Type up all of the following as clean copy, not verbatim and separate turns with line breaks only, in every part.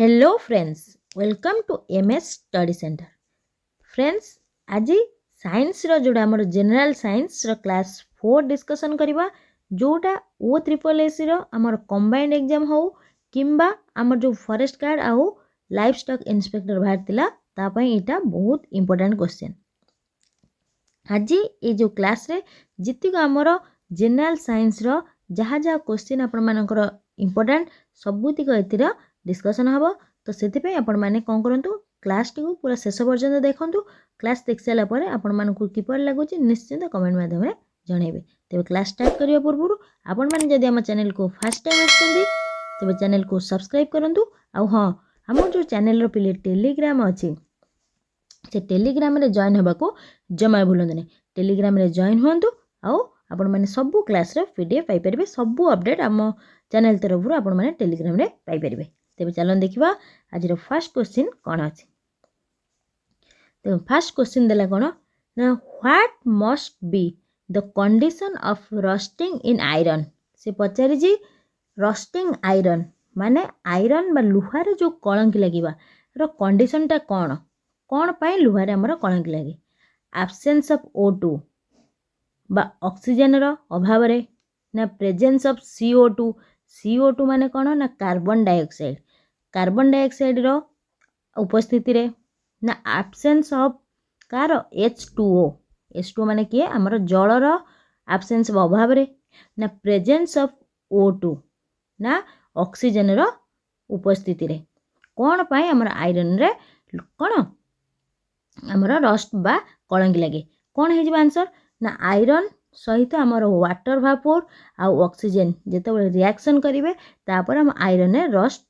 Hello friends, welcome to MS study centre. Friends, आज science रो जोड़ा हमर जनरल साइंस रो क्लास 4 डिस्कशन करबा, जोटा ओ ट्रिपल एसी रो हमर कंबाइंड एग्जाम हो किंबा हमर जो फॉरेस्ट गार्ड आउ लाइफ स्टॉक इंस्पेक्टर भारतिला ता पई एटा बहुत इंपोर्टेंट क्वेश्चन। आज ये जो क्लास रे जितिक हमर जनरल साइंस रो जहाँ जहाँ क्वेश्चन आपण मानकर इंपोर्टेंट सबुतिक एतिर डिस्कशन हम। तो से आपण मैंने कौन करूँ क्लास टी पूरा शेष पर्यटन देखूँ। क्लास देख सारापर आपण मानक किपर लगुच निश्चिंत कमेंट माध्यम जनइबे। तेज क्लास स्टार्ट करने पूर्व आपण मैंने जदि आम चैनल को फास्ट टाइम आसते तेज चैनल को सब्सक्राइब करूँ। आ हाँ, आम जो चैनल पे टेलीग्राम अच्छी से टेलीग्राम रे जॉइन होगा को जमा भूलुनी। टेलीग्राम रे जॉइन हूँ आउ आपण मैंने सबू क्लास रे पीडीएफ पाई परिबे। सबू अपडेट आम चैनल तरफ आपण मैंने टेलीग्राम रे पाई परिबे। तेबे चलन देखिबा आज रो फर्स्ट क्वेश्चन कोन अछि। तो फर्स्ट क्वेश्चन देला कोन ना, what must be the condition of rusting in iron. से पचारि जी रस्टिंग आयरन माने आयरन बा लुहारे जो कलंक लागिबा रो कंडीशन टा कोन कोन पई लुहारे हमर कलंक लागे। एब्सेंस ऑफ O2 बा ऑक्सीजन रो अभाव रे, ना प्रेजेंस ऑफ CO2। CO2 माने कोन ना कार्बन डाइऑक्साइड। कार्बन डाइऑक्साइड रो उपस्थिति रे, ना absence of car H2O। H2O माने किए हमर जल रो एब्सेंस अभाव रे, ना प्रेजेंस ऑफ O2 ना ऑक्सीजन रो उपस्थिति रे। कोन पई हमर आयरन रे कोन हमर रस्ट बा कलंक लागे। कोन हे जे आंसर ना आयरन सहित हमर वाटर भापोर आ ऑक्सीजन जेते रिएक्शन करिवे तापर हम आयरन रे रस्ट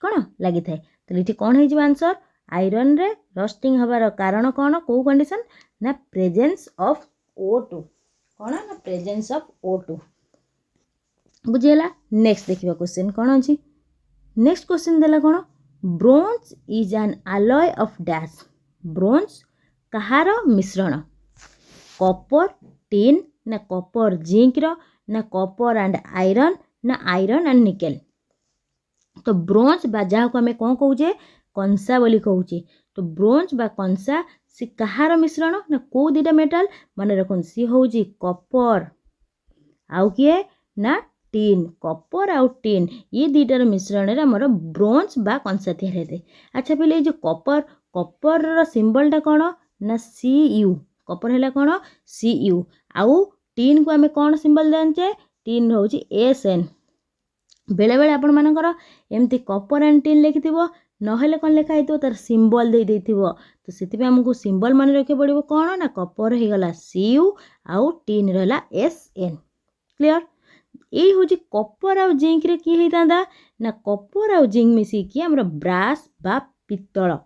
कोन लागि थाए। तो इठी कोन हे जे आंसर आयरन रे रस्टिंग हबार कारण कोन को कंडीशन ना प्रेजेंस ऑफ O2। कोन ना प्रेजेंस ऑफ O2 बुझियला। नेक्स्ट देखिबा क्वेश्चन कोन अछि। नेक्स्ट क्वेश्चन देला कोन, bronze is an alloy of dash. Bronze कहार मिश्रण, कॉपर टिन ना कॉपर जिंक रो, ना कॉपर एंड आयरन, ना आयरन एंड निकेल। तो ब्रोंज बा जहाँ को आम कौन कहे कंसा बोली कहूचे। तो ब्रोंज बा कंसा सी कहार मिश्रण ना कौ दुटा मेटाल मन रखुन सी हूँ कॉपर आउ किए ना टिन। कॉपर आउ टिन ये दुटार मिश्रण आमर ब्रोंज बा कंसा तैयार होते। अच्छा पहले जो कॉपर कॉपर सिंबल टा कौन ना Cu। कॉपर है कौन Cu। आउ टिन को आम कौन सिंबल जाने टिन हूँ Sn। बेले बेले आपण मानकर एमती कॉपर एंड टिन लिखिथिबो नहेले कोन लेखा हेतो तार सिंबल दे देथिबो। तो सेति हमको सिंबल मन रखे पड़िबो कोन ना कॉपर हे गला Cu आउ टिन रहला Sn। क्लियर। ए होजी कॉपर आउ जिंक रे की हेतांदा ना कॉपर आउ जिंक मिसी की हमरा ब्रास बा पित्तल।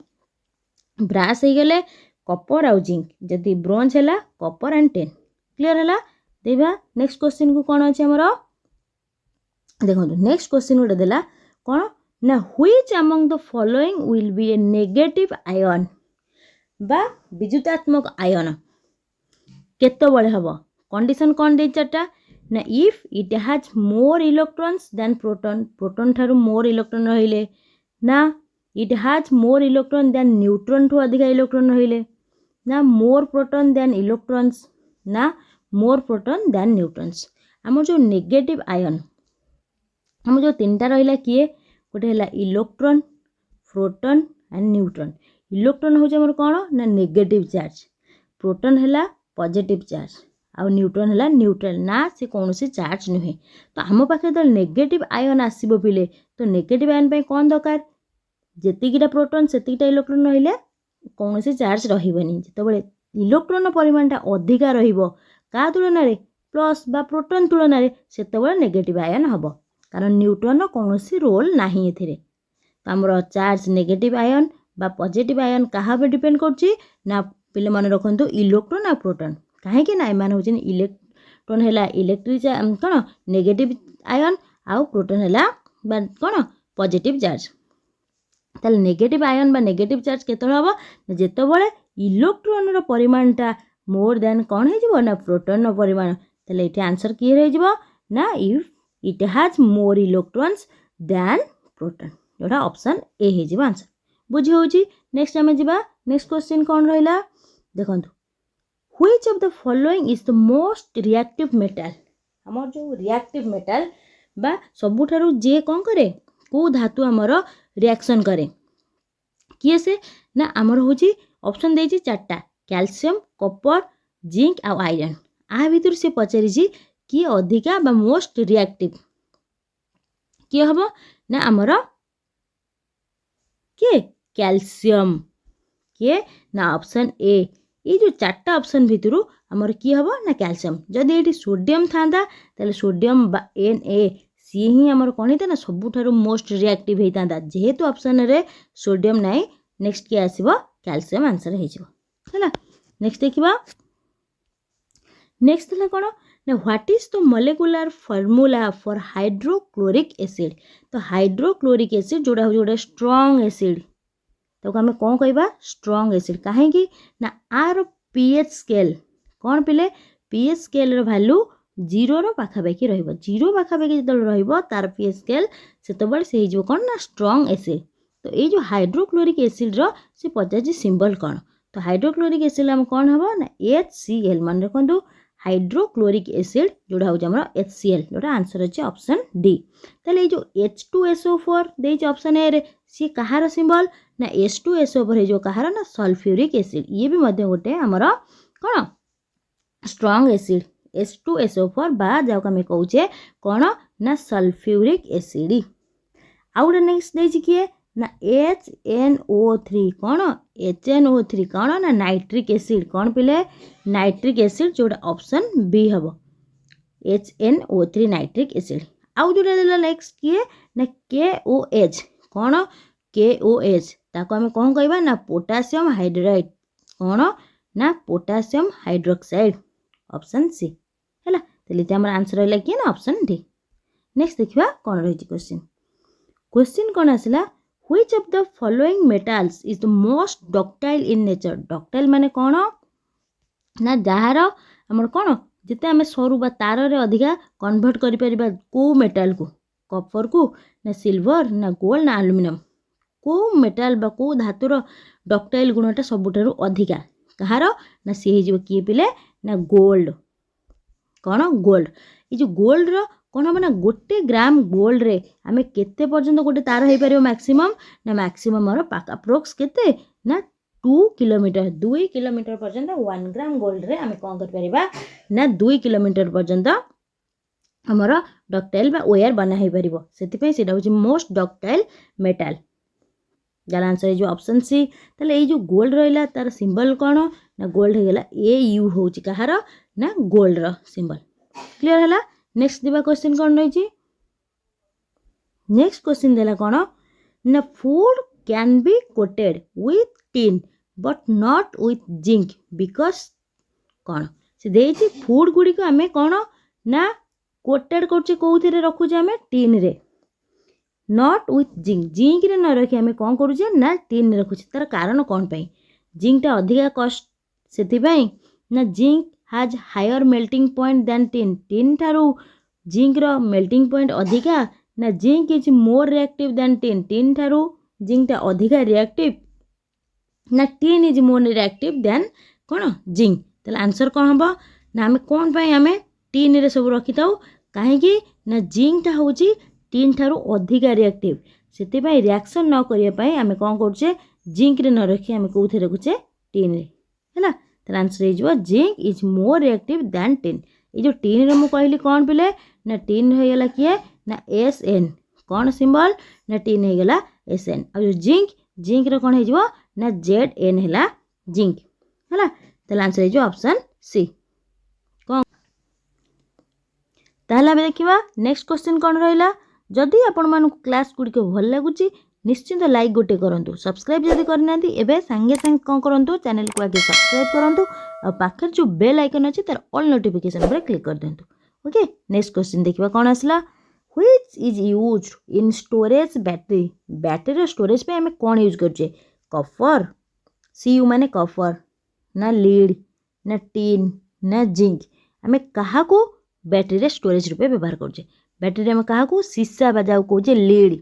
ब्रास हे गले कॉपर आउ जिंक, जदी ब्रोंज हैला कॉपर एंड टिन। क्लियर हैला। देबा नेक्स्ट क्वेश्चन को कोन अछि हमरो देखो। नेक्स्ट क्वेश्चन गोटे देला कौन ना, which among the following will be A negative ion बा विद्युतात्मक आयन केतो बळे हबो। कंडीशन कोन दे चारटा ना, if it has more electrons than proton. Proton थारु मोर इलेक्ट्रॉन रहिले, ना it has more electron than neutron ठु अधिक इलेक्ट्रॉन रहिले, ना मोर प्रोटॉन देन इलेक्ट्रॉन्स, ना मोर प्रोटॉन देन न्यूट्रॉन्स। हमर जो नेगेटिव आयन हम जो तीनटा रहिला किए गोटे है electron proton and neutron. Electron हूँ हमर कौन ना नेगेटिव चार्ज, प्रोटॉन है पॉजिटिव चार्ज आउ न्यूट्रॉन है न्यूट्रल ना से कौन सी चार्ज नुहे। तो आम पाखे तो नेगेटिव आयन आसब पिले तो नेगेटिव आयन पे कौन दरकार जेतिकीटा प्रोटॉन सेतिकीटा इलेक्ट्रॉन रहिले कौन सी चार्ज रहिबनी। जेतेबेले इलेक्ट्रॉन परिमाणटा अधिका रहिबो का तुलन रे प्लस बा प्रोटॉन तुलन रे सेतेबेले नेगेटिव आयन हबो, कारण न्यूट्रॉन कौन सी रोल नहीं एथिरे। तो आमर चार्ज नेगेटिव आयन बा पॉजिटिव आयन कहाँ पे डिपेंड करछि ना पिले मन रखंतु इलेक्ट्रॉन आ प्रोटॉन। काहे कि ना एमान होजिन इलेक्ट्रॉन हैला इलेक्ट्रिक कोन नेगेटिव आयन आउ प्रोटॉन हैला बा कोन पॉजिटिव चार्ज। ताले नेगेटिव आयन बा नेगेटिव चार्ज केतळ हबो जेतेबेले इलेक्ट्रॉन रो परिमाणटा मोर देन कोन हे जिवो ना प्रोटॉन रो परिमाण। ताले एठी आंसर क्लियर हे जिवो ना if it has more electrons than proton. जोटा ऑप्शन ए हे आंसर बुझी होची। नेक्स्ट आमे जिबा नेक्स्ट क्वेश्चन कौन रहिला देखंतु which of the following is the most reactive metal हमर जो रिएक्टिव मेटल बा सबुठारु जे कौन करे को धातु हमर रिएक्शन करे किए से ना हमर होची ऑप्शन देछि चारटा कैल्शियम कॉपर जिंक आ आयरन आ भितर से पचारि कि अधिका बा मोस्ट रिएक्टिव किए हबो ना हमर के कैल्शियम किए ना ऑप्शन ए ये जो चारटा ऑप्शन भितर हमर कि हबो ना कैल्शियम जदि एठी सोडियम थांदा ताले सोडियम बा एन ए सी ही हमर कोन हेता ना सबुठारु मोस्ट रिएक्टिव हेतांदा जेहेतु ऑप्शन रे सोडियम नाही नेक्स्ट के आसीबो कैल्शियम आंसर हे जिवो हला। नेक्स्ट देखिबा नेक्स्ट हला कोन ना what is the molecular formula for hydrochloric acid तो हाइड्रोक्लोरिक एसिड जोड़ा स्ट्रांग एसिड तो आम कौन कहबा स्ट्रांग एसिड कहीं ना आर पीएच स्केल कौन पिले पीएच स्केल वैल्यू 0 रो पाखापाखि रहिबो 0 पाखापाखि जतल रहिबो तार पीएच स्केल सेतबल से हिजो कौन ना स्ट्रांग एसिड तो ये जो हाइड्रोक्लोरिक एसिड रो से पचाजी सिंबल कौन तो हाइड्रोक्लोरिक एसिड हम कौन हबो ना HCl मन रखंतु हाइड्रोक्लोरिक एसिड जोड़ा हो हमर HCl जोड़ा आंसर अछि ऑप्शन डी ताले ये जो H2SO4 देइ ऑप्शन ए रे सी कहार सिंबल ना H2SO4 हे जो कहार ना सल्फ्यूरिक एसिड ये भी मध्य गोटे हमर कोन स्ट्रांग एसिड H2SO4 बा जाउ हम कहूचे कोन ना सल्फ्यूरिक एसिड आउट नेक्स्ट देछि किए ना HNO3 कौन HNO3 कौन ना नाइट्रिक एसिड कौन पिले नाइट्रिक एसिड जोड़ा ऑप्शन बी हम HNO3 नाइट्रिक एसिड आउ जोड़ा नेक्स्ट किए ना KOH कौन KOH ताको हमें कौन कहबा ना पोटासियम हाइड्राइड कौन ना पोटासियम हाइड्रोक्साइड ऑप्शन सी हैला तले हमर आंसर रहला कि ना ऑप्शन डी। नेक्स्ट देखिबा कौन रही क्वेश्चन कौन आसला which of the following metals is the most ductile in nature ductile माने कौन ना जहार हमर कौन जिते आम सरू बा तार रे अधिका कन्वर्ट करि परिबा को मेटल को कॉपर को ना सिल्वर ना गोल्ड ना एल्युमिनियम को मेटल बा को धातुर डक्टाइल गुणटा सबुठारु अधिका कहार ना सी हे जो किए पिले ना गोल्ड कौन गोल्ड ये जो गोल्ड रो कौन हम ना गोटे ग्राम गोल्ड रे आमे केते पर्यंत गोटे तार हे परियो मैक्सिमम ना मैक्सिमम रो अप्रोक्स केते ना 2 किलोमीटर 2 किलोमीटर पर्यंत 1 ग्राम गोल्ड रे आमे कोन कर परिबा ना 2 किलोमीटर पर्यंत हमर डक्टाइल बा वायर बना हे परिबो सेति पे सेटा होची most ductile metal jar answer जो ऑप्शन सी तले ये जो गोल्ड रहला तार सिंबल कौन ना गोल्ड हे गेला AU होची कहार ना गोल्ड रो सिंबल क्लियर हैला। नेक्स्ट दिबा क्वेश्चन कौन रही नेक्स्ट क्वेश्चन देला कौन ना food can be coated with tin but not with zinc because कौन से देछि फूड गुडी को हमें कौन ना कोटेड करछे कोउथिरे रखुजे हमें टिन रे नॉट विथ जिंक जिंक रे न रखी हमें कौन करूचे ना टिन रे रखुचे तार कारण कौन पई जिंक टा अधिका कॉस्ट सेति पई ना zinc has higher melting point than tin tin थारू जिंक रो मेल्टिंग पॉइंट अधिका ना zinc is more reactive than tin tin थारू जिंक ता अधिका रिएक्टिव ना tin is more reactive than कोन जिंक तले आंसर कोन हबो ना हमें कोन पई हमें tin रे सब रखि ताऊ काहे कि ना जिंक ता होची tin थारू अधिका रिएक्टिव सेति पई रिएक्शन न करिया पई हमें कोन करछे जिंक रे न रखि हमें कोउथे रखुचे tin रे हैला तर आंसर हो zinc is more reactive than tin ये जो टिन रे मु कहली कौन पिले ना टिन हो गला किए ना SN कौन सिंबल ना टिन हो गला SN और जो जिंक जिंक रे कौन हो ना ZN हैला जिंक हैला तले आंसर हो ऑप्शन सी कौन ताहला देखिबा नेक्स्ट क्वेश्चन कौन रहिला जदि आपण मानक क्लास गुडी को भल लागुची निश्चिंत लाइक गोटे करंतु सब्सक्राइब जदि करना एबे संगे संग कौन करंतु चैनल को आगे सब्सक्राइब करंतु और पाखर जो बेल आइकन अछि तार ऑल नोटिफिकेशन पर क्लिक कर देंतु ओके। नेक्स्ट क्वेश्चन देखिबा कोन आसला which is used in storage battery battery storage पे हमें कौन यूज करछे कॉपर Cu माने कॉपर ना लीड ना टिन ना जिंक हमें कहा को बैटरी रे स्टोरेज रूपे व्यवहार करछे बैटरी में कहा को सीसा बजाऊ कहूचे लीड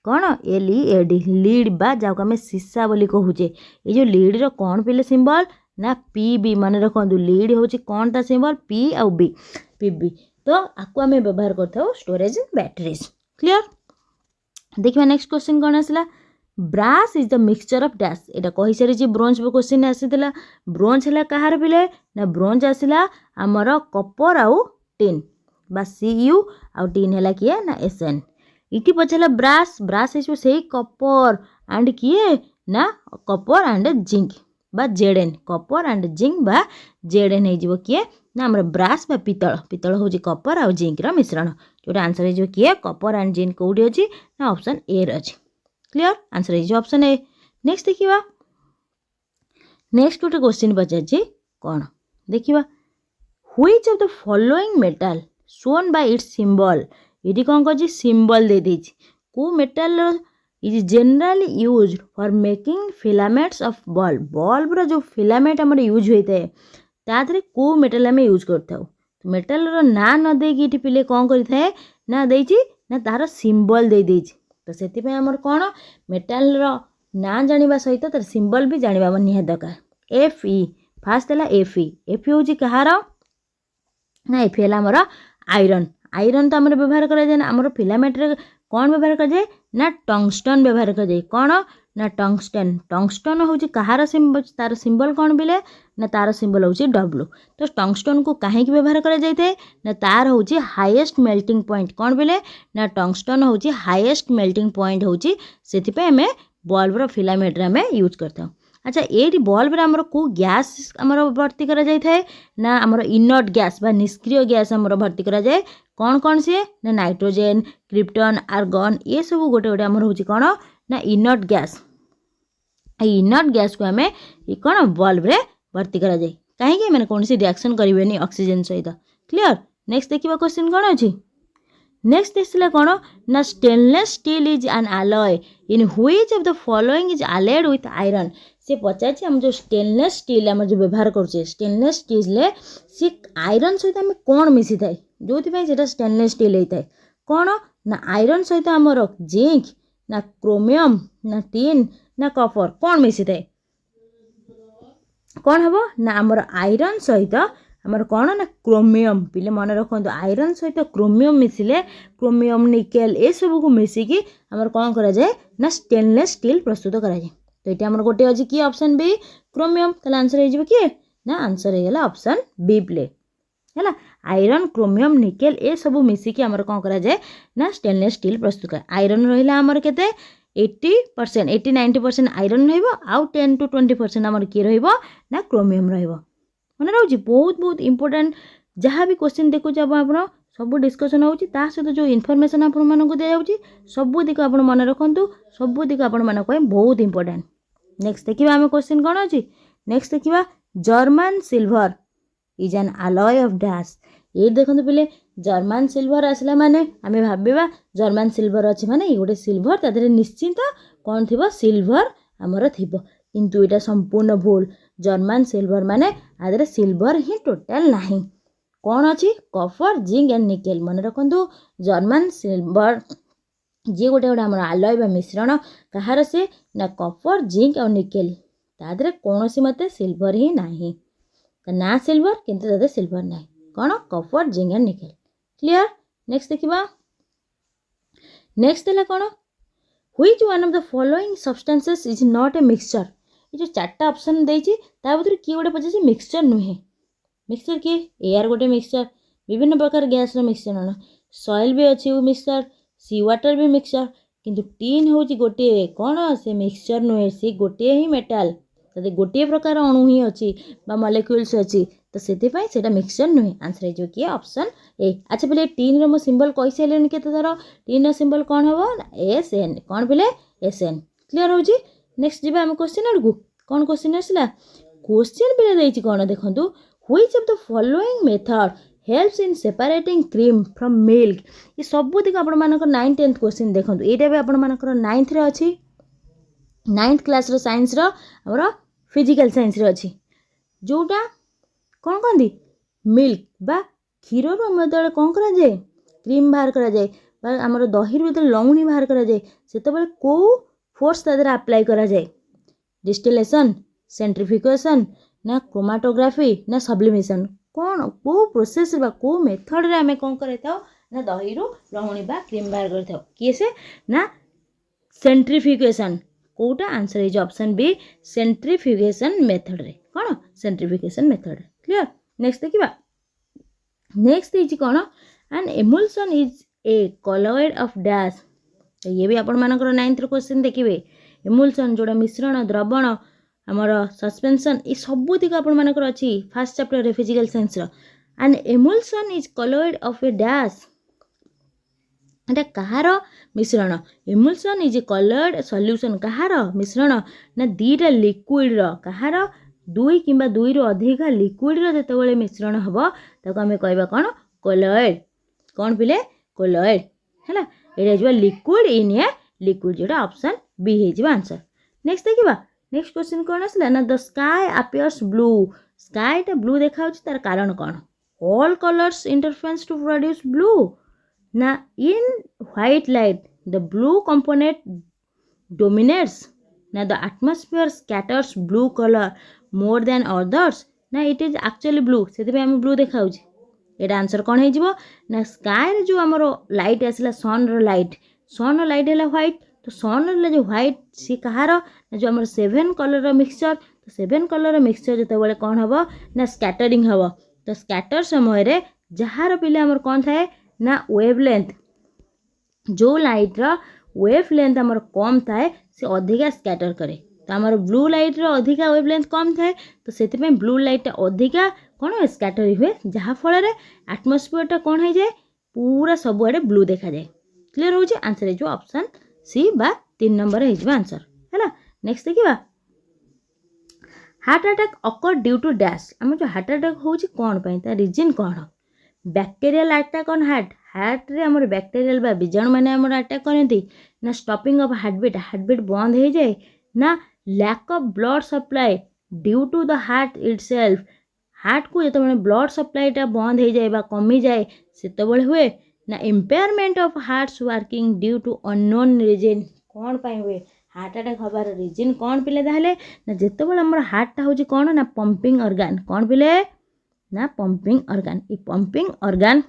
कौन LED लीड बा जाको आम सीसा बोली कहूचे ये जो लीड रो कौन पिले सिंबल ना PB मन रखु लीड हूँ कौन ता सिंबल P आउ B PB तो आपको आम व्यवहार कर स्टोरेज बैटरीज क्लियर। देखिए नेक्स्ट क्वेश्चन कौन आसला brass is the mixture of dash एटा कही सारी ब्रोंज क्वेश्चन आसीला ब्रोंज है कहार पिले ना ब्रोंज आसला आमर कपर आउ टिन बा CU आउ टिन है किए ना SN इटी पचारा ब्रास ब्रास है से कपर एंड किए ना कपर एंड जिंक बा जेडेन कपर एंड जिंक बा जेडेन हो किए ना आम ब्रास बा पितल पितल हूँ कपर आउ जिंक मिश्रण जो आंसर हो किए कपर एंड जिंक कौटी अच्छी ना ऑप्शन ए अच्छी क्लियर आंसर हो ऑप्शन ए। नेक्स्ट देखिए नेक्स्ट गोटे क्वेश्चन पचार कौन देखिए which of the following metal shown by its symbol ये कौन कर सिंबल दे देछि को metal is generally used for making filaments of bulb bulb रो जो फिलामेंट हमर यूज होता है तादरे को मेटल आम यूज करता तो मेटल रो ना न देकी इटी पिले कौन करिथाए ना देछि ना तार सिंबल दे देछि तो सेति पे हमर कौन मेटल रो ना जानिबा सहित तार सिंबल भी जानिबा निहात दरकार FE फास्ट है FE FE हूँ कहार ना FE है आमर आयरन आयरन तो आम व्यवहार कराए ना आमर फिलामेंट कौन व्यवहार कराए ना टंगस्टन व्यवहार कराए कौन ना टंगस्टन टंगस्टन हूँ कहार सिंबल तार सिंबल कौन बिले ना तार सिंबल हूँ W तो टंगस्टन को कहीं व्यवहार कराए ना तार हूँ हाईएस्ट मेल्टिंग पॉइंट कौन बिले ना टंगस्टन हूँ हाईएस्ट मेल्टिंग पॉइंट हूँ से आम बल्बर फिलामेंट आम यूज करता। अच्छा ये बल्ब आमर को गैस आमर भर्ती करा जाए ना आमर इनर्ट गैस बा निष्क्रिय गैस आमर भर्ती करा जाए कौन सी ना नाइट्रोजेन क्रिप्टन आर्गन ये सब गोटे गोटे आमर हूँ कौन ना इनर्ट गैस इनर्ट गैस को आम कौन बल्ब रे भर्ती करा जाए कहीं मैंने कौन सी रिएक्शन करेंगे ऑक्सीजन सहित क्लियर। नेक्स्ट देखिए क्वेश्चन कौन अच्छी नेक्स्ट देखला कौन ना stainless steel is an alloy in which of the following is allied with iron से पचार आम जो स्टेनलेस स्टील आम जो व्यवहार करुचे स्टेनलेस स्टील सी आयरन सहित आम कौन मिसी थाए जो से स्टेनलेस स्टील होता है कौन ना आयरन सहित आमर जिंक ना क्रोमियम ना टिन ना कपर कौन मिसी थाए कौन हम ना आमर आयरन सहित आमर कौन ना क्रोमियम पिले मन रखु आयरन सहित क्रोमियम मिसिले क्रोमियम निकेल ये सब को मिसिकी आमर कौन करा जाए ना स्टेनलेस स्टील प्रस्तुत करा जाए तो ये आमर गोटे अच्छी किए ऑप्शन बी क्रोमियम ताले आंसर हो किए ना आंसर हो ऑप्शन बी प्ले है आयरन क्रोमियम निकेल ये सब मिसिकी आमर कौन करा जाए ना स्टेनलेस स्टील प्रस्तुत कर आयरन रहा आमर केते 80% 80-90% आयरन आउ 10 to 20% आमर किए ना क्रोमियम मन रोचे बहुत बहुत इंपोर्टेंट जहाँ भी क्वेश्चन देखो जब आप सब डिस्कसन होती सहित जो इनफॉरमेशन आपण दी जाऊँगी सब दिक आप मन रखु सब दिक आपण मान बहुत इंपोर्टेंट। नेक्स्ट देखिए आम क्वेश्चन कौन अच्छी नेक्स्ट देखिए German silver is an alloy of dash ये देखते पिले जर्मन सिल्वर आसला माने आम भाबा जर्मन सिल्वर अच्छे माने ये गोटे सिल्वर तादे निश्चिंत कौन थी सिल्वर आमर थी किंतु यहाँ संपूर्ण भूल जर्मन सिल्वर माने आदरे सिल्वर ही टोटाल नहीं कौन अच्छी कपर जिंक एंड निकेल मन रखु जर्मन सिल्वर जी गोटे गोटे आम alloy बा मिश्रण कहार से ना कपर जिंक और निकेल तादरे कौन सी मत सिल्वर ही नहीं ना सिल्वर किंतु तादे सिल्वर नहीं कौन copper zinc and nickel clear. Next देखिबा नेक्स्ट है कौन which one of the following substances is not a mixture ये जो चार्टा ऑप्शन देछि ता भीतर किए गोटे पचार मिक्सचर नुहे मिक्सचर किए एयर गोटे मिक्सचर विभिन्न प्रकार गैस मिक्सचर ना सॉइल भी अच्छी मिक्सचर सी वाटर भी मिक्सचर किंतु टीन हूँ गोटे कौन से मिक्सचर नुहे सी गोटे ही मेटाल तदे गोटे प्रकार अणु ही अच्छी मॉलिक्यूल्स अच्छी तो से मिक्सचर नुहे आंसर हो किए ऑप्शन ए। अच्छा पहले टीन रो सिंबल कही सारे के थर टीन सिंबल कौन हम SN कौन पहले SN क्लियर हो। नेक्स्ट जी आम क्वेश्चन आड़ को कौन क्वेश्चन आसला क्वेश्चन पहले कौन देखो which of the following method helps in separating cream from milk ये सब दिख आप 9th 10th क्वेश्चन देखो यहाँ भी आप 9th अच्छी 9th क्लास रो साइंस रो फिजिकल साइंस अच्छी जोटा कौन कहती मिल्क बा क्षीर रो कौन करा जाए क्रीम बाहर करा जाए बा आमर दही जो लवणी बाहर कराए से कौ फोर्स ता अप्लाई कराए डिस्टिलेशन सेंट्रिफिकेशन ना क्रोमाटोग्राफी ना सब्लिमेशन कौन कौ प्रोसेस कौ मेथड रे आमे कौन करता ना दही लवणी बा क्रीम बाहर करता किए से ना सेंट्रिफिकेशन कोटा आंसर है ऑप्शन बी सेंट्रिफिकेशन मेथड रे कौन सेंट्रिफिकेशन मेथड क्लियर नेक्स्ट देखिबा नेक्स्ट इज कौन an emulsion is a colloid of dash ये भी आपण मानकर 9th रो क्वेश्चन देखिबे एमुल्सन जोड़ा मिश्रण द्रवण आमर सस्पेंशन ये सबूतिक आपण मानकर अछि फर्स्ट चैप्टर रे फिजिकल साइंस रो an emulsion is colloid of a dash एटा कहार मिश्रण emulsion is a coloured solution कहार मिश्रण ना दीटा लिक्विड रो कहार दुई किंबा दुई रो अधिक लिक्विड रो जेतेबेले मिश्रण हबो ताको हमें कहबा कोन कॉलॉइड कोन पिले कॉलॉइड हैला एटा जो लिक्विड इन ए लिक्विड जोटा ऑप्शन बी हे जिवा आंसर नेक्स्ट देखिबा नेक्स्ट क्वेश्चन कोन आसला ना the sky appears blue sky टा ब्लू देखा होची तार कारण कोन all colours interference to produce blue ना in white light the blue component dominates ना the atmosphere scatters blue color more than others ना it is actually blue से हम blue देखा होची एटा आंसर कोन हे जिवो ना स्काई रे जो हमरो लाइट आसला सन रो लाइट हैला व्हाइट तो सन रे जो व्हाइट सी कहार जो हमर 7 कलर रो मिक्सचर तो 7 कलर रो मिक्सचर जते बेले कोन हबो ना स्कैटरिंग हबो तो स्कैटर समय रे जहार पिले हमर कोन थाए ना वेवलेंथ जो लाइट रो वेवलेंथ हमर कम थाए से अधिका स्कैटर करे तो हमर ब्लू लाइट रो अधिका वेवलेंथ कम थाए तो सेति में ब्लू लाइट अधिका कोन स्कैटर हुए जहा फल रे एटमॉस्फेयर टा कोन हे जाए पूरा सब आड़े ब्लू देखा जाए क्लियर हो जे आंसर है जो ऑप्शन सी बा 3 नंबर हे जिवा आंसर हैला नेक्स्ट देखिबा heart attack occur due to dash हम जो हार्ट अटैक होची कोन पई ता रीजन कोन बैक्टेरियल अटैक ऑन हार्ट रे हमर बैक्टेरियल बा बीजाणु माने हमर अटैक करंती ना स्टॉपिंग ऑफ हार्टबीट बंद हो जाए ना lack of blood supply due to the heart itself heart को जते माने ब्लड सप्लाईटा बंद हो जाए बा कमी जाए सेतबेले हुए ना impairment of heart's working due to unknown reason कोन पई हुए हार्ट अटैक हबार रीजन कोन पिले दाहले ना जेतेबेले हमर हार्टटा होची कोन ना पंपिंग ऑर्गन कोन पिले ना पंपिंग ऑर्गन ये पंपिंग ऑर्गन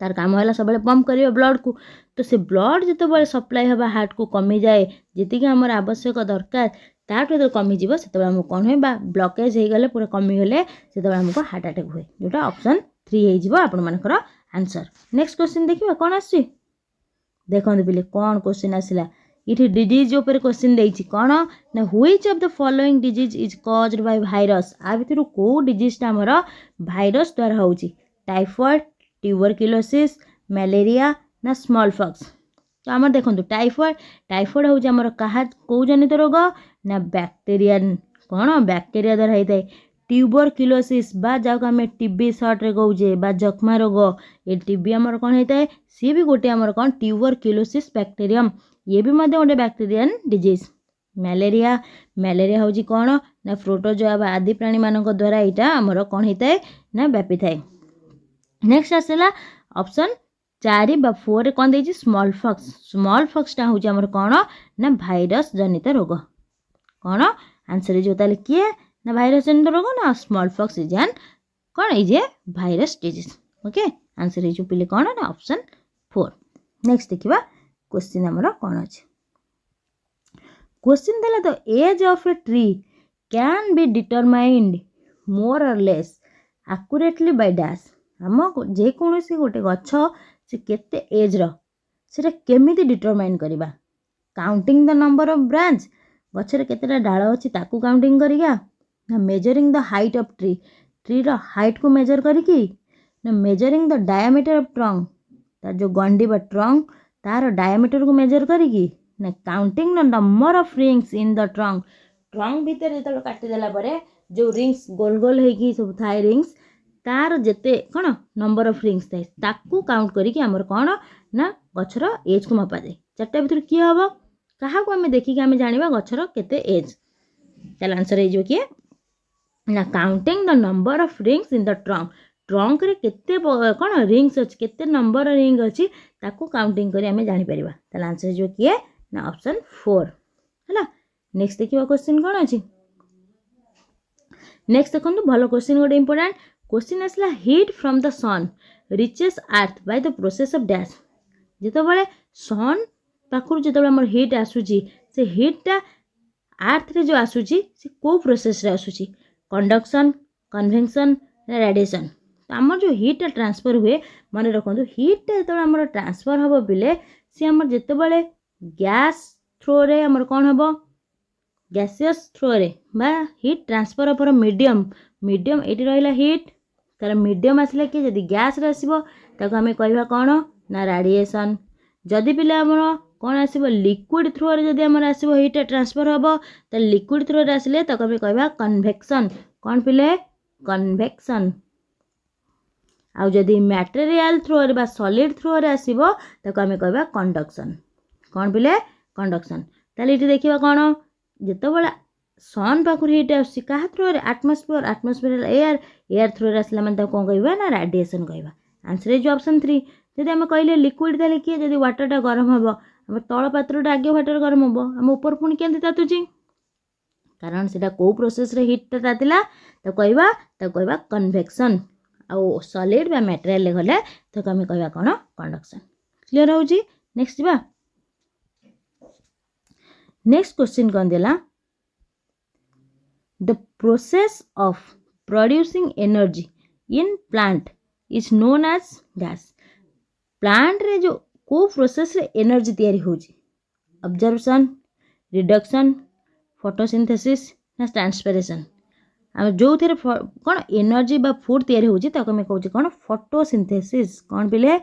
तार काम है सब पंप कर ब्लड को तो से ब्लड जो सप्लाई हवा हार्ट को कमी जाए जी आम आवश्यक दरकार ताठू जो कमिज से कौन हुए ब्लकेज हो गले पूरा कमीगले से आमको हार्ट अटैक हुए जोटा ऑप्शन 3 हो आपर आंसर नेक्स्ट क्वेश्चन देखिए कौन आस देखते पिले कौन क्वेश्चन आसला ये डिजीज उपर क्वेश्चन देछि कौन ना which of the following disease is caused by virus आ भितर को डिजीजटा हमर वायरस द्वारा होछि टाइफॉइड ट्यूबरक्यूलोसिस मलेरिया ना स्मॉल पॉक्स तो आम देखो टाइफॉइड होछि हमर कहा को जनित रोग ना बैक्टेरियन कौन बैक्टेरिया द्वारा होता है ट्यूबरक्यूलोसिस बा जाको आम टीबी सर्ट रे कहूजे बा जख्मा रोग ये टीबी आमर कौन होता है सी भी गोटे आमर कौन ट्यूबरक्यूलोसिस बैक्टेरियम ये भी मध्य गोटे बैक्टेरियन डिजीज मलेरिया होची कौन ना प्रोटोजोआ आदि प्राणी मानक द्वारा यहाँ आमर कौन होता है ना व्यापी थाए नेक्स्ट आसला ऑप्शन 4 बा 4 कौन देछि स्मॉल फॉक्सटा होची आमर कौन ना भाइरस जनित रोग कौन आंसर जो ताले किए ना भाइरस जनित रोग ना स्मॉल फॉक्स इज एन कौन is a virus disease okay answer जो पिले कौन ना ऑप्शन 4 नेक्स्ट देखिबा क्वेश्चन हमर कौन अच्छे क्वेश्चन देला the age of a tree can be determined more or less accurately by dash हम जे कौन सी गोटे गछ से केते एज रो सेटा केमिति डिटरमाइन करबा counting the number of branch गछरे केतेटा डाळ अछि ताकू काउंटिंग करिगा ना measuring the height of tree रो हाइट को मेजर करिकी ना measuring the diameter of trunk तार जो गंडी बा ट्रंक तार डायमीटर को मेजर करिकी ना counting the number of rings in the trunk भीतर जो काटिदेला परे जो रिंग्स गोल गोल होगी सब थाए रिंग्स तार जेते कौन नंबर ऑफ रिंग्स थाए ताकू काउंट करिकी हमर कौन ना गछर एज को मापा जाए चारटा भीतर की हबो कहा को हमें देखिकी हमें जानिबा गछर केते एज ताल आंसर हे जो कि ना counting the number of rings in the trunk trunk रे केते कौन रिंग्स अच्छी केते नंबर रिंग अच्छी ताकू काउंटिंग करी आमे जानी परिबा ताले आंसर जो किए ना ऑप्शन 4 हैला। नेक्स्ट देखिबा क्वेश्चन कौन अछि नेक्स्ट देखंतु भलो क्वेश्चन गोटे इंपोर्टेंट क्वेश्चन आसला heat from the sun reaches earth by the process of dash जेतो बळे सन पाखुर जेतो बळे हमर हीट आसुची से हीटटा अर्थ रे जो आसुची से को प्रोसेस रे आसुची कंडक्शन कन्वेक्शन रेडिएशन तो आमर जो हीट ट्रांसफर हुए मन रखु हीट जो आम ट्रांसफर हम बिले सी आम जिते बड़े गैस थ्रो रे आमर कौन हम गैसियस थ्रो रे बा heat transfer offer medium medium ये रहा हीट तार मीडियम आसला कि जदि गैस रे आसो ताको आम कहवा कौन ना रेडिएशन जदि पिले आमर कौन आसो लिक्विड थ्रो रे जदि आमर आसो हीट ट्रांसफर हम तो लिक्विड थ्रो रे आसिले ताको आम कहवा कन्वेक्शन कौन पिले कन्वेक्शन आउ जदि मटेरियल थ्रो रे बा सॉलिड थ्रो रे आसीबो ताको आमे कहबा कंडक्शन कौन पिले कंडक्शन ताले इटी देखिबा कौन जेतो बळा सन पाखुर हीट आसी कहा थ्रो रे एटमॉस्फेयर एटमॉस्फेयर एयर थ्रो रे आसला मन ता कोन कहबा ना रेडिएशन कहबा आंसर इज ऑप्शन 3 जदि आमे कहले लिक्विड ताले कि जदि वाटर टा गरम हबो हम तळ पात्र टा आगे वाटर गरम हबो हम ऊपर पुणी केंति तातुची कारण सेटा को प्रोसेस रे हीट ता तातिला तो कहबा कन्वेक्शन आउ सॉलिड बा मटेरियल ले गले तो आमे कहबा कोन कंडक्शन क्लियर होउची नेक्स्ट जीवा नेक्स्ट क्वेश्चन कौन देला the process of producing energy in plant is known as gas plant रे जो को प्रोसेस रे एनर्जी तैयारी होउची ऑब्जर्वेशन रिडक्शन फोटोसिंथेसिस ना ट्रांसपिरेशन आम जो थे कौन एनर्जी बा फूड तैयारी होउची ताको मैं कहूची कौन फोटोसिंथेसिस कौन पिले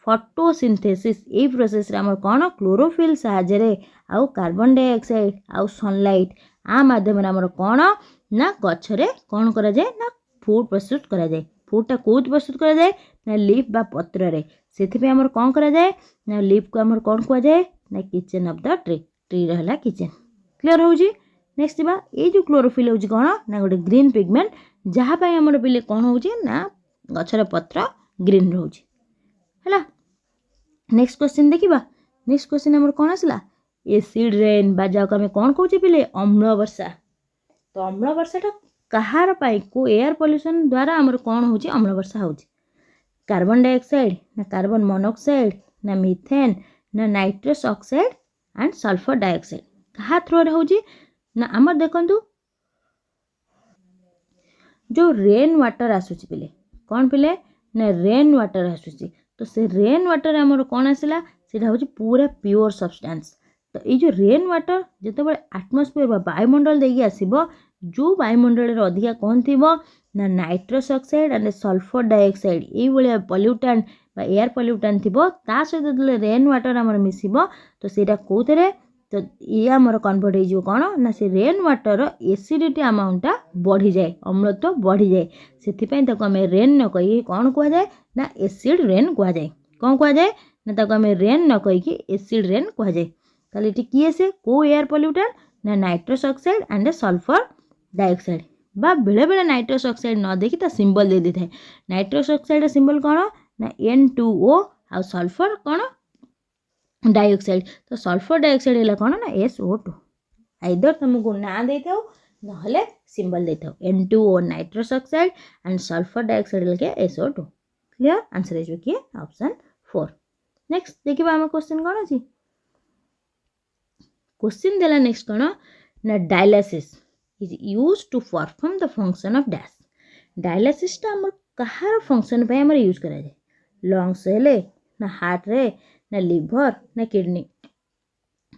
फोटोसिंथेसिस ए प्रोसेस रे हमर कौन क्लोरोफिल साहाय्य रे आउ कार्बन डाइऑक्साइड आउ सनलाइट आ माध्यम रे हमर कौन ना गछरे कौन करा जाय ना फूड प्रस्तुत करा जाय फूडटा कोत प्रस्तुत करा जाय ना लीफ बा पत्र रे सेथि पे हमर कौन करा जाय ना लीफ को हमर कौन कुआ जाय ना kitchen of the tree tree रहला किचन क्लियर होउची नेक्स्ट बा ए जो क्लोरोफिल होउची कौन ना गोटे ग्रीन पिगमेंट जहा पय हमर पिले कौन होउची ना गछर पत्र ग्रीन रहउची हैला। नेक्स्ट क्वेश्चन देखिबा नेक्स्ट क्वेश्चन हमर कौन आसला एसिड रेन बा जाको हमें कौन कहउची पिले अम्ल वर्षा तो अम्ल वर्षाटा कहार पाई को एयर पोल्यूशन द्वारा हमर कौन होउची अम्ल वर्षा होउची कार्बन डाइऑक्साइड ना कार्बन मोनोऑक्साइड ना मीथेन ना nitrous oxide and sulphur dioxide कहा थ्रो रे होउची ना हमर देखंतु जो रेन वाटर आसुची पिले कौन पिले ना रेन वाटर आसुची तो से रेन वाटर हमर कौन आसला सेटा होची पूरा प्योर सब्सटेंस तो ये जो रेन वाटर जिते बड़े एटमॉस्फेयर बा वायुमंडल देगी आसीबो जो वायुमंडल रे अधिका कौन थिबो ना nitrous oxide and sulphur dioxide ए बळे पोल्यूटेंट बा एयर पोल्यूटेंट थिबो ता सहित जले रेन वाटर हमर मिसिबो तो सेटा कोथरे तो ये आमर कन्वर्ट हो कौन ना से रेन वाटर एसिडिटी अमाउंटा बढ़ी जाए अम्लत्व बढ़ी जाए से आम रेन न कही कौन कह जाए ना एसिड रेन कह जाए कौन कह जाए ना आम रेन न कहीकि एसिड रेन कह जाए ताले किए से को एयर पोल्यूटेंट ना nitrous oxide and sulphur dioxide बा बेले बेले नाइट्रस ऑक्साइड न देखी ता सिंबल दे दी थाए नाइट्रस ऑक्साइड सिंबल कौन ना N2O आ सल्फर कौन डाइऑक्साइड तो सल्फर डाइऑक्साइड है कौन ना SO2 आइदर तुमको ना दे थाओ नहले सिंबल दे थाओ N2O nitrous oxide and sulphur dioxide लगे SO2 क्लियर आंसर है जो कि ऑप्शन 4 नेक्स्ट देखिबा हम क्वेश्चन कौन अछि क्वेश्चन देला नेक्स्ट कौन ना dialysis is used to perform the function of dash dialysis टा हमर कहार फंक्शन पे हमर यूज करा जाय लंग्स हेले ना हार्ट रे ना लिवर ना किडनी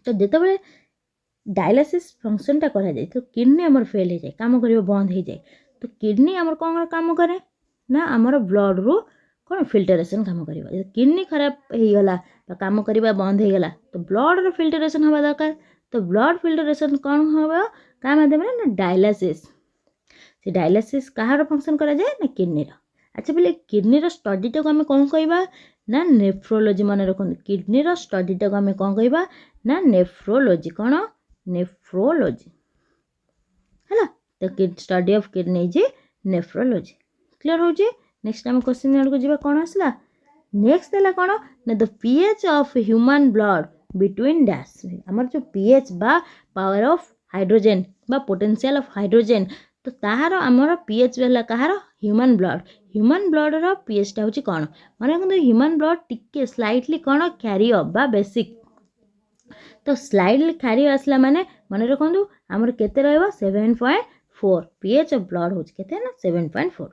तो जेते बळे डायलिसिस फंक्शन टा करा जाय तो किडनी हमर फेल हो जाए काम करियो बंद हो जाए तो किडनी हमर कोन काम करे ना हमर ब्लड रो कौन फिल्टरेशन काम करियो किडनी खराब हो गला काम करिबा बंद हो गला तो ब्लड रो फिल्टरेशन हवा दरकार तो ब्लड फिल्टरेशन कौन हवा का माध्यम ना डायलिसिस से डायलिसिस कहार फंक्शन करा जाए ना किडनी रो अच्छा बोले किडनी रो स्टडी टाको आम कौन कहबा ना नेफ्रोलोजी मन रखुन किडनी रो स्टडी टाको आम कौन कहबा ना नेफ्रोलोजी कौन नेफ्रोलोजी है तो study of kidney is nephrology clear हो नेक्स्ट आम क्वेश्चन आड़ को जी कौन आसला नेक्स्ट देला कौन ना the pH of human blood between dash आमर जो पीएच बा पावर ऑफ हाइड्रोजेन बा पोटेंशियल ऑफ हाइड्रोजेन तो ताहार आमर पीएच वाला कहार ह्यूमन ब्लड रो पीएच टा होची कौन माने ह्यूमन ब्लड टिके स्लाइटली कौन क्यारी अप बा बेसिक तो स्लाइडली क्यारी आसला माने मन रखु आमर केते रहइबो 7.4 पीएच ऑफ ब्लड होची केते ना 7.4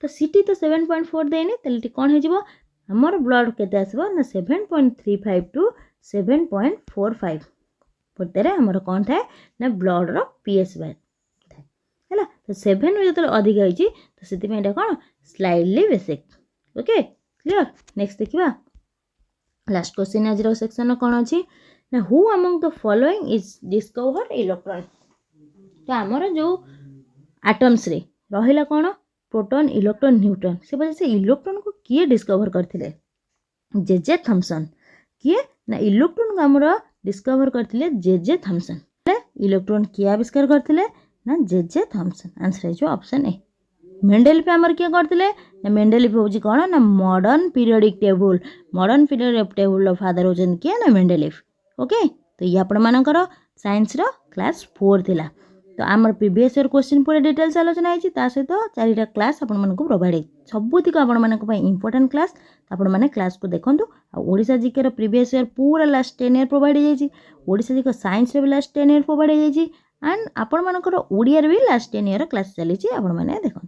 तो सीटी तो 7.4 देनी तले कौन हो जिवो हमर ब्लड केते आसबो ना 7.35 टू 7.45 पड़ते हमर कौन थाए ना ब्लड रो पीएच थाए हैला तो 7 रो जतले अधिक होईची तो सेति में एटा कौन slightly basic okay clear next देखिबा लास्ट क्वेश्चन आज रो सेक्शन कौन अछि ना who among the following is discover electron तो हमर जो एटम्स रे रहिला कौन प्रोटॉन इलेक्ट्रॉन न्यूट्रॉन से वजह से इलेक्ट्रॉन को किए डिस्कवर करथिले जे थॉमसन किए ना इलेक्ट्रॉन को हमर डिस्कवर करथिले जे थॉमसन इलेक्ट्रॉन किए आविष्कार करथिले ना जे थॉमसन आंसर है जो ऑप्शन ए मेंडेलिफ हमर किए करथिले ना मेंडेलिफ होजी कोन ना मॉडर्न पीरियोडिक टेबल फादर होजन किए ना मेंडेलिफ ओके तो ये आपण मानकर साइंस रो क्लास 4 थिला तो आमर प्रीवियस ईयर क्वेश्चन पूरा डिटेल्स आलोचना होती सहित चारिटा क्लास आपण मानक प्रोवाइड सबुतिक आपण मानक इंपोर्टेंट क्लास आपण माने क्लास को देखंतु ओडिशा जीके रो प्रीवियस ईयर पूरा लास्ट 10 ईयर प्रोवाइड होई ओडिशा जीके साइंस रे भी लास्ट 10 ईयर प्रोवाइड होई एंड आपण मानकर ओडिया रे भी लास्ट 10 ईयर क्लास चली आपण माने देखो